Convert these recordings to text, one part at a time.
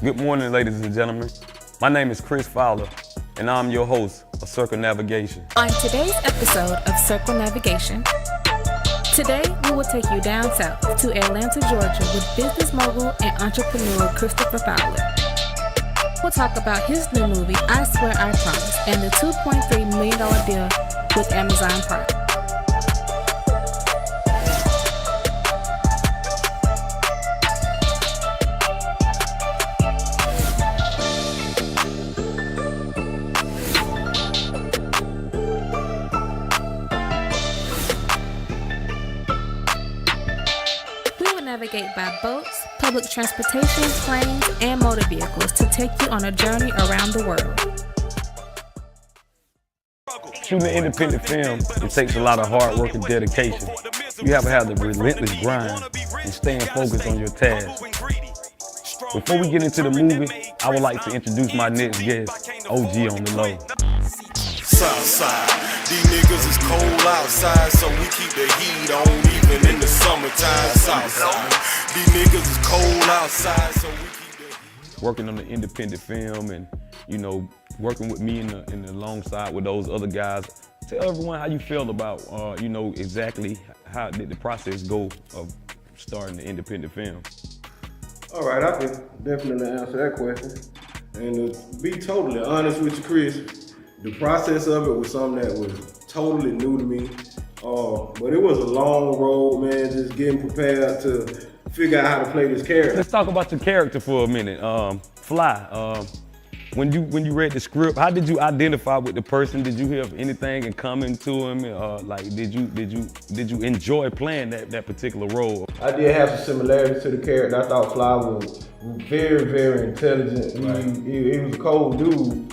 Good morning, ladies and gentlemen. My name is Chris Fowler, and I'm your host of Circle Navigation. On today's episode of Circle Navigation, today we will take you down south to Atlanta, Georgia with business mogul and entrepreneur Christopher Fowler. We'll talk about his new movie, I Swear I Promise, and the $2.3 million deal with Amazon Prime. Navigate by boats, public transportation, planes, and motor vehicles to take you on a journey around the world. Shooting an independent film, it takes a lot of hard work and dedication. You have to have the relentless grind and staying focused on your task. Before we get into the movie, I would like to introduce my next guest, OG on the low. Southside, these niggas is cold outside, so we keep the heat on even in the summertime. Southside, these niggas is cold outside, so we keep the heat. Working on the independent film and, working with me and alongside with those other guys. Tell everyone how you feel about, exactly how did the process go of starting the independent film. All right, I can definitely answer that question. And to be totally honest with you, Chris, the process of it was something that was totally new to me. But it was a long road, man, just getting prepared to figure out how to play this character. Let's talk about your character for a minute. Fly, when you read the script, how did you identify with the person? Did you have anything in common to him? Did you enjoy playing that particular role? I did have some similarities to the character. I thought Fly was very, very intelligent. Right. He was a cold dude,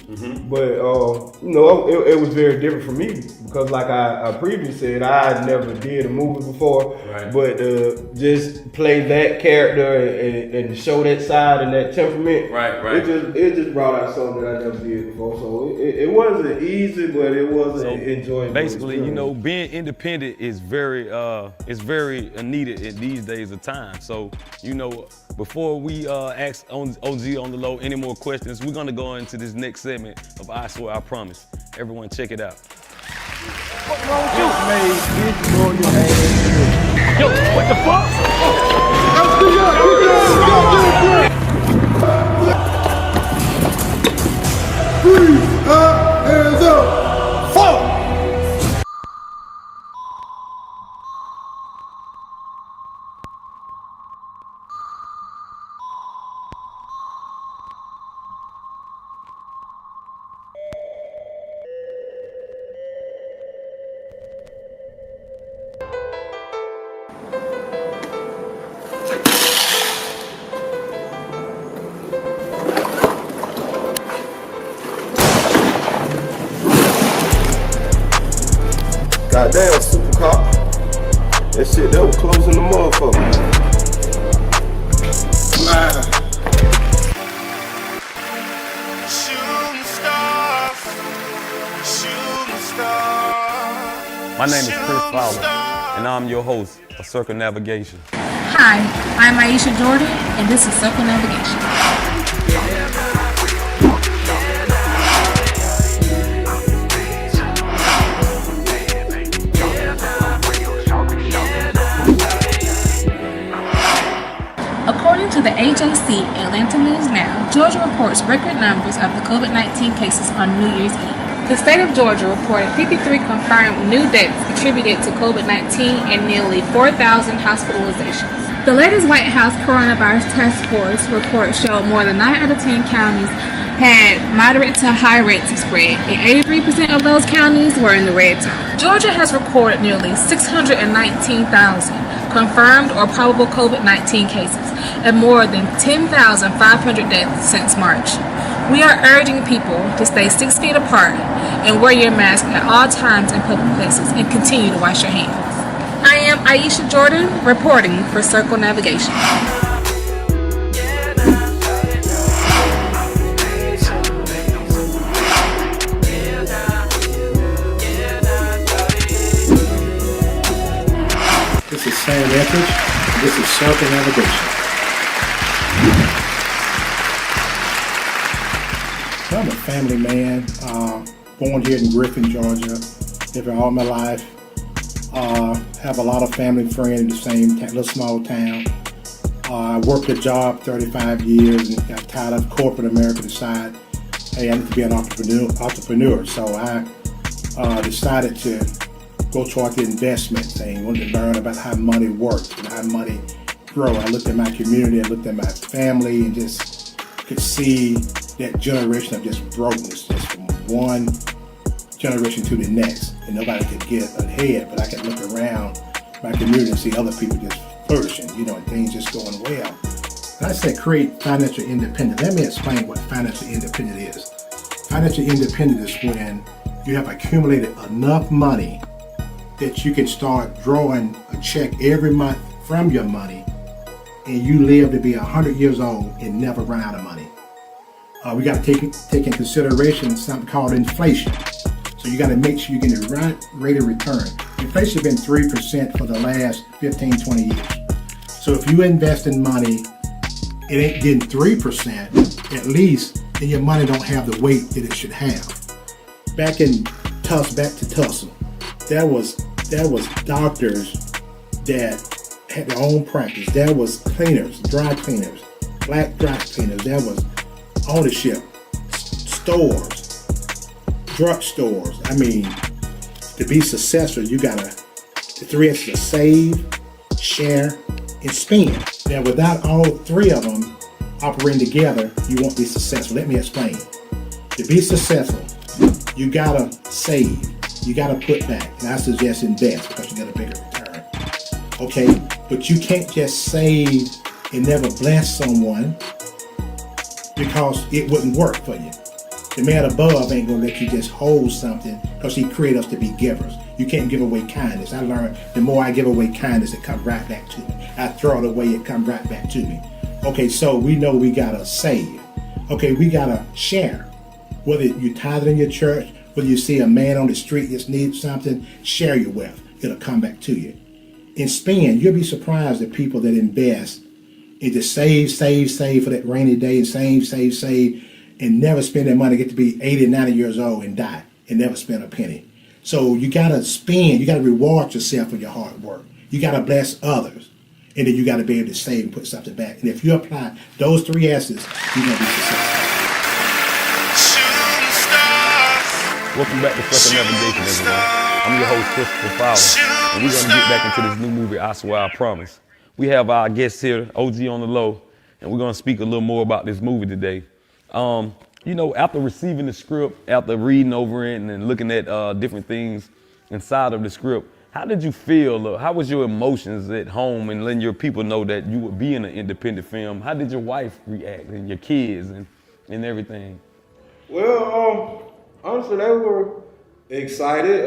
but it was very different for me because, like I previously said, I never did a movie before. Right. But just play that character and show that side and that temperament. Right. It just brought out something that I never did before. So it wasn't easy, but it wasn't enjoyable. Basically, being independent is very needed in these days of time. So before we ask OG on the low any more questions, we're gonna go into this next segment of I Swear I Promise. Everyone check it out. What's wrong with you? Yo, what the fuck? Hands up! Fall! Goddamn, super cop. That shit, that was closing the motherfucker. Shooting star. My name is Chris Fowler, and I'm your host of Circle Navigation. Hi, I'm Ieshia Jordan, and this is Circle Navigation. According to the AJC Atlanta News Now, Georgia reports record numbers of the COVID-19 cases on New Year's Eve. The state of Georgia reported 53 confirmed new deaths attributed to COVID-19 and nearly 4,000 hospitalizations. The latest White House Coronavirus Task Force report showed more than 9 out of 10 counties had moderate to high rates of spread, and 83% of those counties were in the red zone. Georgia has recorded nearly 619,000 confirmed or probable COVID-19 cases and more than 10,500 deaths since March. We are urging people to stay 6 feet apart and wear your mask at all times in public places and continue to wash your hands. I am Ieshia Jordan reporting for Circle Navigation. This is Sam Etheridge. This is Circle Navigation. family man. Born here in Griffin, Georgia. Lived here all my life. Have a lot of family friends in the same little small town. I worked a job 35 years and got tired of corporate America. Decided, hey, I need to be an entrepreneur. So I decided to go toward the investment thing. Wanted to learn about how money works and how money grows. I looked at my community, I looked at my family, and just could see that generation of just brokenness, just from one generation to the next, and nobody could get ahead. But I could look around my community and see other people just flourishing, and things just going well. And I said, create financial independence. Let me explain what financial independence is. Financial independence is when you have accumulated enough money that you can start drawing a check every month from your money, and you live to be 100 years old and never run out of money. We got to take in consideration something called inflation. So you got to make sure you get the right rate of return. Inflation has been 3% for the last 15, 20 years. So if you invest in money, it ain't getting 3% at least, then your money don't have the weight that it should have. Back to Tulsa, there was doctors that had their own practice. There was cleaners, dry cleaners, black dry cleaners. There was ownership, stores, drugstores. I mean, to be successful, you gotta, the three S's to save, share, and spend. Now, without all three of them operating together, you won't be successful. Let me explain. To be successful, you gotta save, you gotta put back. And I suggest invest because you get a bigger return. Okay, but you can't just save and never bless someone because it wouldn't work for you. The man above ain't gonna let you just hold something because he created us to be givers. You can't give away kindness. I learned the more I give away kindness, it comes right back to me. I throw it away, it comes right back to me. Okay, so we know we gotta save. Okay, we gotta share. Whether you tithe in your church, whether you see a man on the street that needs something, share your wealth. It'll come back to you. And spend, you'll be surprised at people that invest and just save for that rainy day and save, and never spend their money, get to be 80, 90 years old and die and never spend a penny. So you gotta spend, you gotta reward yourself for your hard work. You gotta bless others. And then you gotta be able to save and put something back. And if you apply those three S's, you're gonna be successful. Welcome back to Fresh Navigation, everyone. I'm your host, Christopher Fowler, and we're gonna get back into this new movie, I Swear I Promise. We have our guest here, OG on the Low, and we're gonna speak a little more about this movie today. After receiving the script, after reading over it and looking at different things inside of the script, how did you feel? How was your emotions at home and letting your people know that you would be in an independent film? How did your wife react and your kids and everything? Well, honestly, they were excited.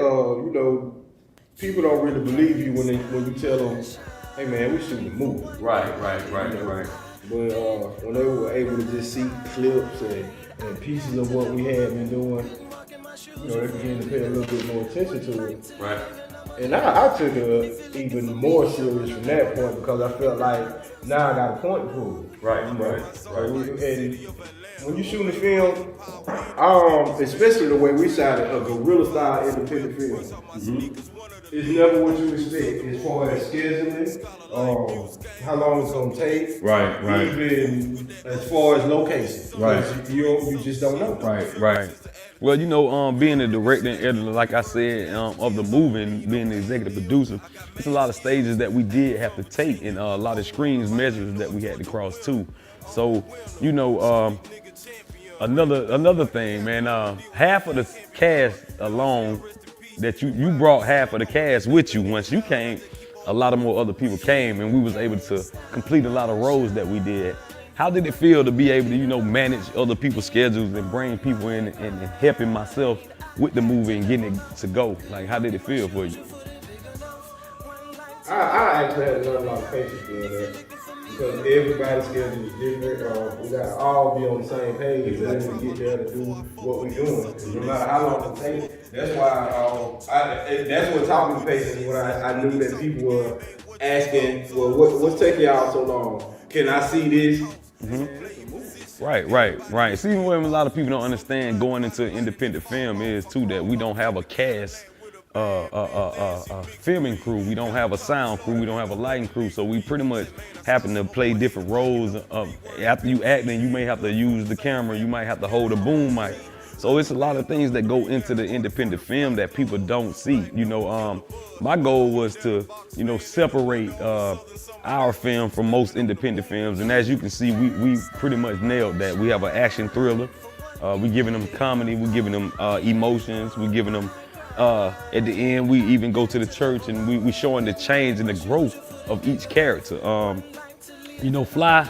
People don't really believe you when you tell them, "Hey man, we shooting a movie." Right. But when they were able to just see clips and pieces of what we had been doing, they began to pay a little bit more attention to it. Right. And I took it even more serious from that point because I felt like now I got a point to prove. Right. And when you shooting a film, especially the way we shot it, a guerrilla style independent film, it's never what you expect as far as scheduling, how long it's gonna take, Right. even as far as location, Right. You just don't know. Right. Well, being the director and editor, like I said, of the movie and being the executive producer, it's a lot of stages that we did have to take and a lot of screens measures that we had to cross too. So, another thing, man, half of the cast alone, that you brought half of the cast with you. Once you came, a lot of more other people came, and we was able to complete a lot of roles that we did. How did it feel to be able to, manage other people's schedules and bring people in and helping myself with the movie and getting it to go? Like, how did it feel for you? I actually had to learn a lot of patience doing that because everybody's schedule is different. We gotta all be on the same page when we get there to do what we're doing. No matter how long it takes. That's why that's what taught me patience when I knew that people were asking, well, what's taking y'all so long? Can I see this? Right. See, what a lot of people don't understand going into independent film is too that we don't have a cast, a filming crew. We don't have a sound crew. We don't have a lighting crew. So we pretty much happen to play different roles. After you acting, you may have to use the camera. You might have to hold a boom mic. So it's a lot of things that go into the independent film that people don't see. You know, my goal was to, you know, separate our film from most independent films. And as you can see, we pretty much nailed that. We have an action thriller. We giving them comedy. We giving them emotions. We giving them, at the end, we even go to the church and we showing the change and the growth of each character. You know, Fly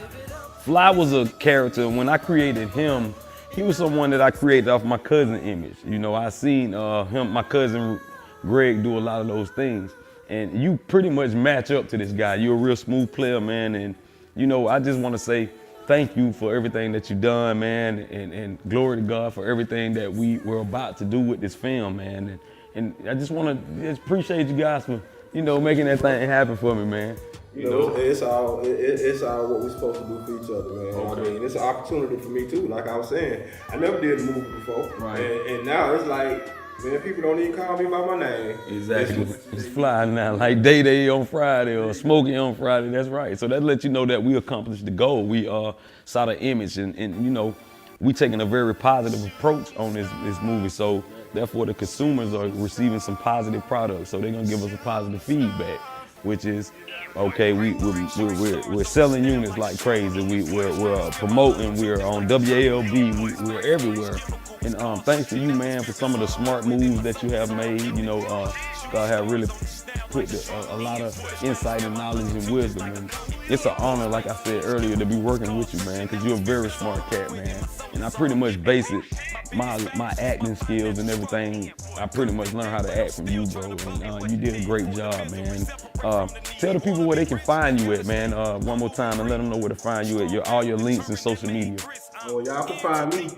was a character. When I created him, he was someone that I created off my cousin image. You know, I seen my cousin Greg do a lot of those things. And you pretty much match up to this guy. You're a real smooth player, man. And, you know, I just want to say thank you for everything that you've done, man. And glory to God for everything that we were about to do with this film, man. And I just want to appreciate you guys for, you know, making that thing happen for me, man. You know, it's all what we're supposed to do for each other, man. Okay. I mean, it's an opportunity for me too. Like I was saying, I never did a movie before, Right. And now it's like, man, people don't even call me by my name. Exactly. It's Fly now, like Day on Friday or Smokey on Friday. That's right. So that lets you know that we accomplished the goal. We saw the image, and you know, we taking a very positive approach on this movie. So therefore, the consumers are receiving some positive products. So they're gonna give us a positive feedback, which is, okay, we're selling units like crazy. We're promoting. We're on WALB. We're everywhere. And thanks to you, man, for some of the smart moves that you have made. You know, God have really put a lot of insight and knowledge and wisdom. And it's an honor, like I said earlier, to be working with you, man, because you're a very smart cat, man. And I pretty much base it, my acting skills and everything, I pretty much learned how to act from you, bro. And you did a great job, man. Tell the people where they can find you at, man, one more time, and let them know where to find you at, all your links and social media. Well, y'all can find me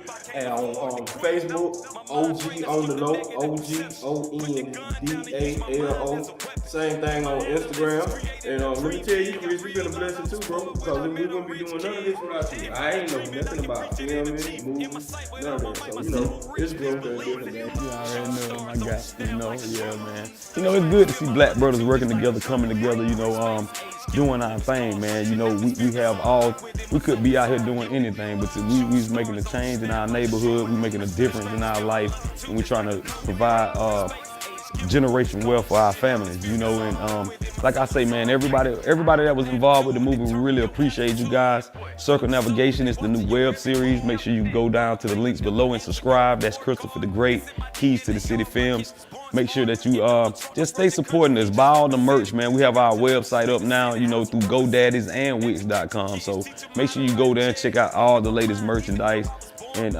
on Facebook, OG on the low, OGONDALO. Same thing on Instagram. And let me tell you, Chris, you've been a blessing too, bro. Because we wouldn't be doing none of this without you. I ain't know nothing about filming, movies, none of that. So, you know, it's good for a different man. You already know, my guy. You know, yeah, man. You know, it's good to see black brothers working together, coming together, you know, doing our thing, man. You know, we could be out here doing anything, but we's making a change in our neighborhood, we making a difference in our life, and we're trying to provide generation wealth for our families, you know. And like I say, man, everybody that was involved with the movie, we really appreciate you guys. Circle Navigation is the new web series. Make sure you go down to the links below and subscribe. That's Christopher the Great, Keys to the City Films. Make sure that you just stay supporting us. Buy all the merch, man. We have our website up now, you know, through GoDaddy's and Wix.com. So make sure you go there and check out all the latest merchandise. And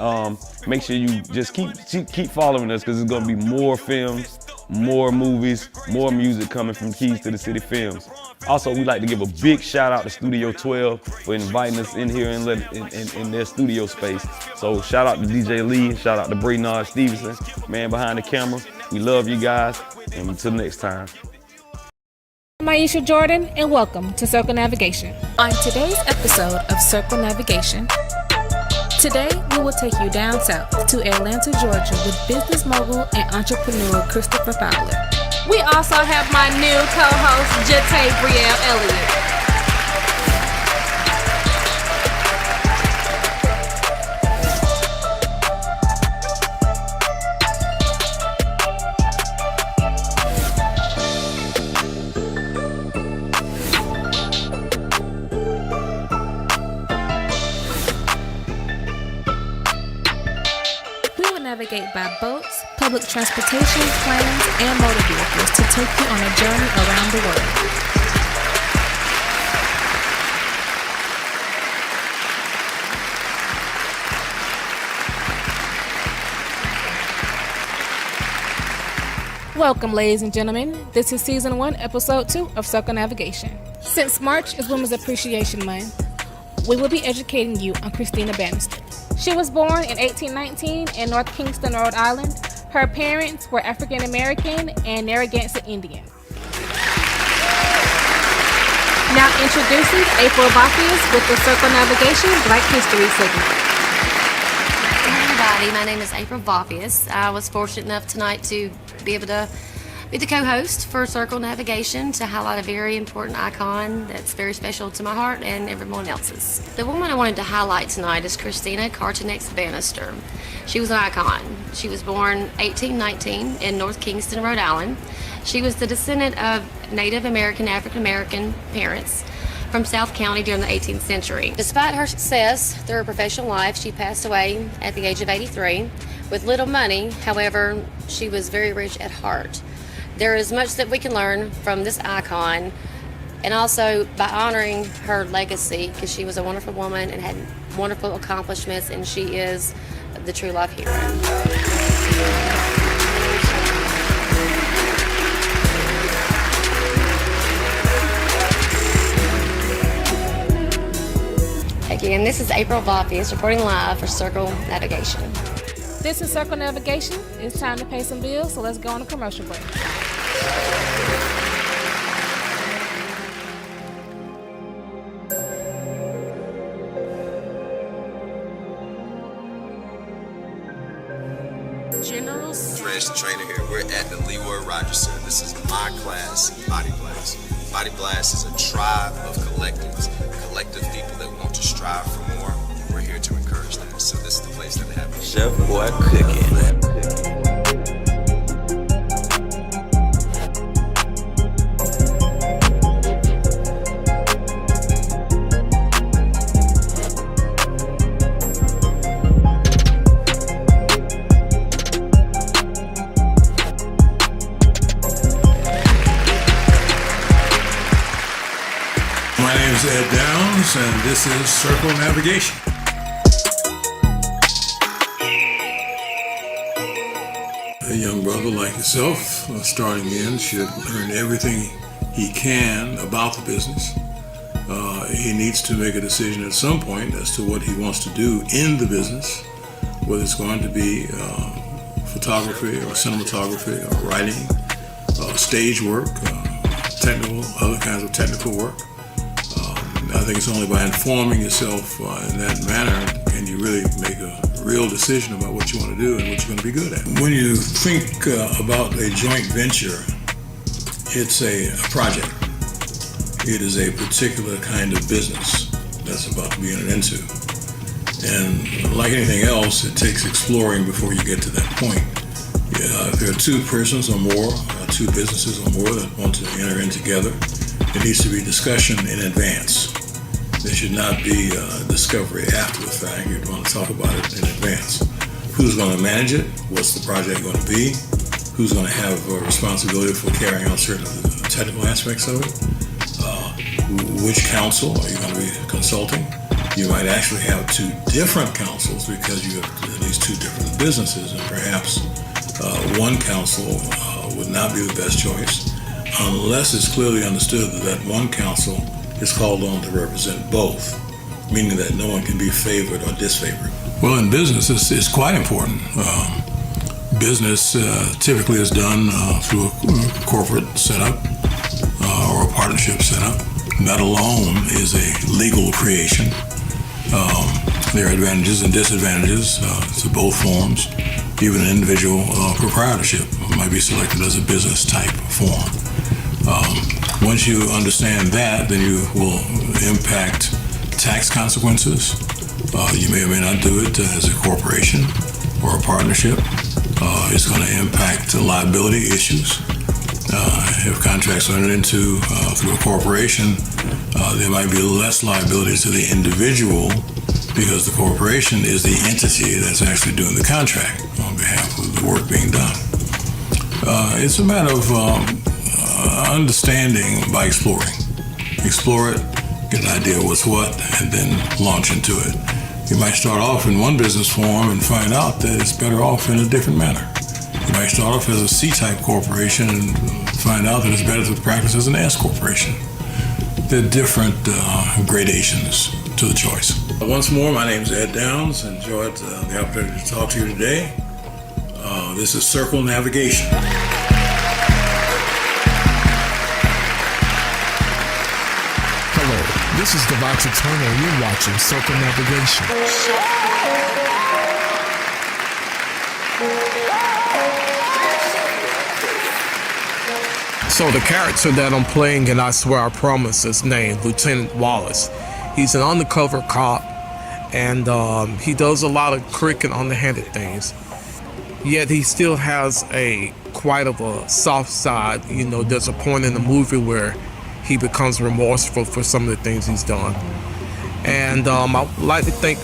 make sure you just keep following us, because there's gonna be more films, more movies, more music coming from Keys to the City Films. Also, we'd like to give a big shout out to Studio 12 for inviting us in here in their studio space. So shout out to DJ Lee, shout out to Braynard Stevenson, man behind the camera. We love you guys, and until next time. I'm Ieshia Jordan, and welcome to Circle Navigation. On today's episode of Circle Navigation, today we will take you down south to Atlanta, Georgia with business mogul and entrepreneur Christopher Fowler. We also have my new co-host, Jate Brielle Elliott. Navigate by boats, public transportation, planes, and motor vehicles to take you on a journey around the world. Welcome, ladies and gentlemen. This is Season 1, Episode 2 of Circle Navigation. Since March is Women's Appreciation Month, we will be educating you on Christina Bannister. She was born in 1819 in North Kingston, Rhode Island. Her parents were African American and Narragansett Indian. Now Now introducing April Bophius with the Circle Navigation Black History segment. Hi everybody, my name is April Bophius. I was fortunate enough tonight to be able to be the co-host for Circle Navigation to highlight a very important icon that's very special to my heart and everyone else's. The woman I wanted to highlight tonight is Christina Cartonex Bannister. She was an icon. She was born 1819 in North Kingston, Rhode Island. She was the descendant of Native American, African American parents from South County during the 18th century. Despite her success through her professional life, she passed away at the age of 83 with little money. However, she was very rich at heart. There is much that we can learn from this icon, and also by honoring her legacy, because she was a wonderful woman and had wonderful accomplishments, and she is the true life hero. Again, this is April Bophius reporting live for Circle Navigation. This is Circle Navigation. It's time to pay some bills, so let's go on a commercial break. General Fresh Trainer here. We're at the Leroy Rogers Center. This is my class, Body Blast. Body Blast is a tribe of collective people that want to strive for more. We're here to encourage that. So this is the place that happens. Chef Boy Cooking. My name is Ed Downs, and this is Circle Navigation. A young brother like yourself, starting in, should learn everything he can about the business. He needs to make a decision at some point as to what he wants to do in the business, whether it's going to be photography or cinematography or writing, stage work, other kinds of technical work. I think it's only by informing yourself in that manner can you really make a real decision about what you want to do and what you're going to be good at. When you think about a joint venture, it's a project. It is a particular kind of business that's about to be entered into. And like anything else, it takes exploring before you get to that point. If there are two persons or more, two businesses or more that want to enter in together, there needs to be discussion in advance. There should not be discovery after the fact. You'd want to talk about it in advance. Who's going to manage it? What's the project going to be? Who's going to have responsibility for carrying out certain technical aspects of it? Which counsel are you going to be consulting? You might actually have two different counsels because you have at least two different businesses, and perhaps one counsel would not be the best choice unless it's clearly understood that one counsel is called on to represent both, meaning that no one can be favored or disfavored. Well, in business, it's quite important. Business typically is done through a corporate setup or a partnership setup. That alone is a legal creation. There are advantages and disadvantages to both forms. Even an individual proprietorship might be selected as a business type form. Once you understand that, then you will impact tax consequences. You may or may not do it as a corporation or a partnership. It's going to impact liability issues. If contracts are entered into through a corporation, there might be less liability to the individual because the corporation is the entity that's actually doing the contract on behalf of the work being done. It's a matter of understanding by exploring. Explore it, get an idea of what's what, and then launch into it. You might start off in one business form and find out that it's better off in a different manner. You might start off as a C-type corporation and find out that it's better to practice as an S corporation. There are different gradations to the choice. Once more, my name is Ed Downs. Enjoyed the opportunity to talk to you today. This is Circle Navigation. So This is Devontae Turner, and you're watching Circumnavigation. So the character that I'm playing in I Swear I Promise is named Lieutenant Wallace. He's an undercover cop, and he does a lot of quick and underhanded things. Yet he still has quite of a soft side. You know, there's a point in the movie where he becomes remorseful for some of the things he's done. And I'd like to thank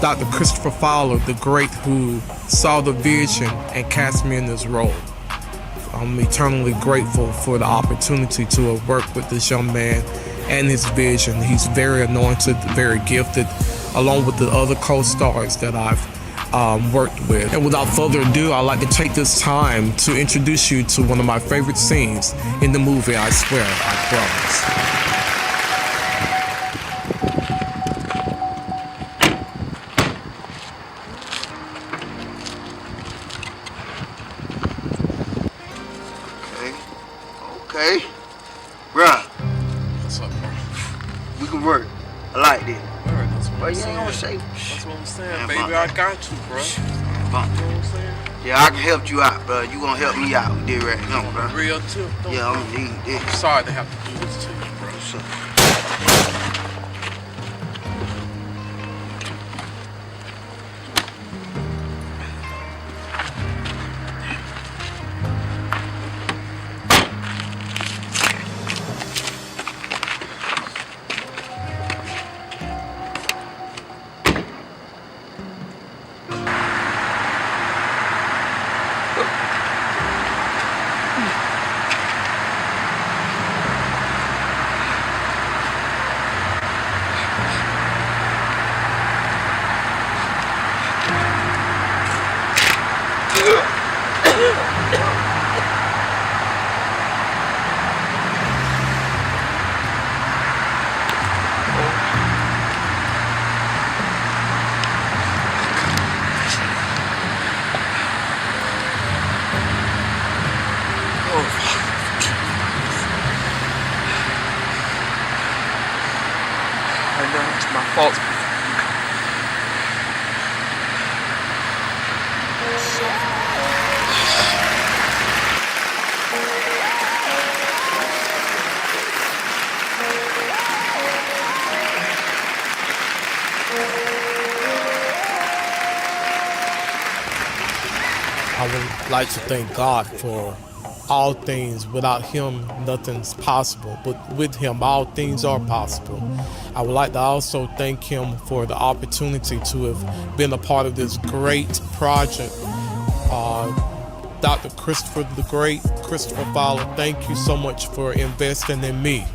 Dr. Christopher Fowler, the great, who saw the vision and cast me in this role. I'm eternally grateful for the opportunity to have worked with this young man and his vision. He's very anointed, very gifted, along with the other co-stars that I've worked with. And without further ado, I'd like to take this time to introduce you to one of my favorite scenes in the movie I Swear I Promise. Okay. Bruh. What's up, bro? We can work. I like this. Alright, that's what But I'm you saying. ain't gonna say. That's what I'm saying, Man, baby. I got you, bro. You know what I'm saying? Yeah, I can help you out, bro. You gonna help me out with this right now, bro. Real tip, though. Yeah, I'm gonna need this. I'm sorry to have to do this to you, bro. So, I know it's my fault. I would like to thank God for all things. Without Him, nothing's possible. But with Him, all things are possible. I would like to also thank Him for the opportunity to have been a part of this great project. Dr. Christopher, the great Christopher Fowler, thank you so much for investing in me.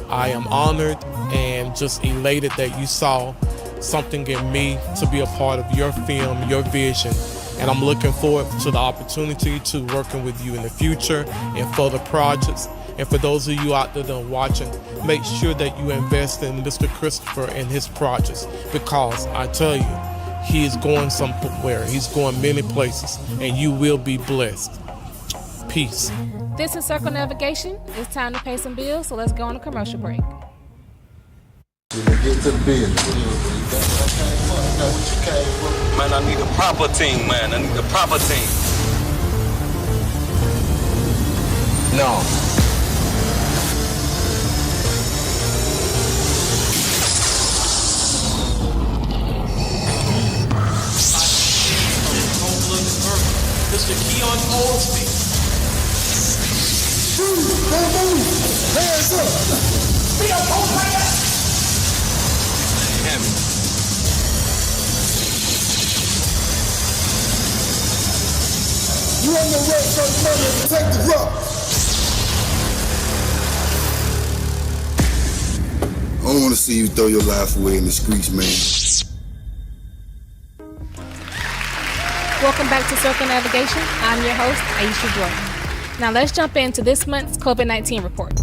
I am honored and just elated that you saw something in me to be a part of your film, your vision. And I'm looking forward to the opportunity to working with you in the future and further projects. And for those of you out there that are watching, make sure that you invest in Mr. Christopher and his projects, because I tell you, he is going somewhere. He's going many places, and you will be blessed. Peace. This is Circle Navigation. It's time to pay some bills, so let's go on a commercial break. Get to the business. Man, I need a proper team, man. I need a proper team. no. Mr. Keon Oldsby. Hands up. Be a post like that. You on the road for the money and take the rock. I don't want to see you throw your life away in the streets, man. Welcome back to Circle Navigation. I'm your host, Ieshia Jordan. Now let's jump into this month's COVID-19 report.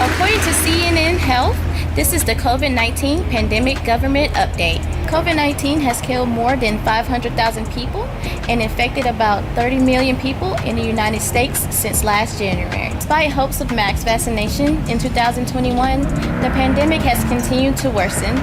According to CNN, This is the COVID-19 pandemic government update. COVID-19 has killed more than 500,000 people and infected about 30 million people in the United States since last January. Despite hopes of mass vaccination in 2021, the pandemic has continued to worsen.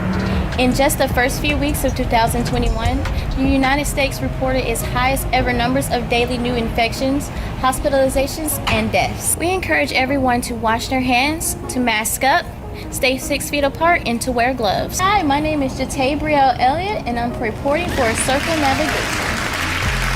In just the first few weeks of 2021, the United States reported its highest ever numbers of daily new infections, hospitalizations, and deaths. We encourage everyone to wash their hands, to mask up, stay 6 feet apart, and to wear gloves. Hi, my name is Jatae Brielle Elliott, and I'm reporting for Circle Navigation.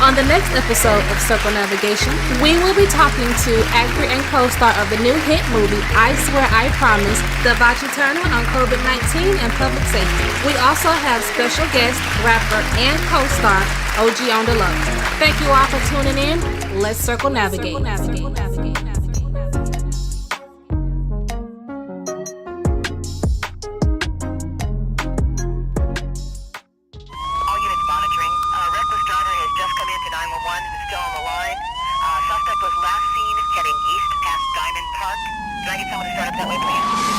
On the next episode of Circle Navigation, we will be talking to actor and co-star of the new hit movie, I Swear I Promise, Devachi Turner on COVID-19 and public safety. We also have special guest, rapper, and co-star OG on the Low. Thank you all for tuning in. Let's Circle Navigate. Suspect was last seen heading east past Diamond Park. Can I get someone to start up that way, please?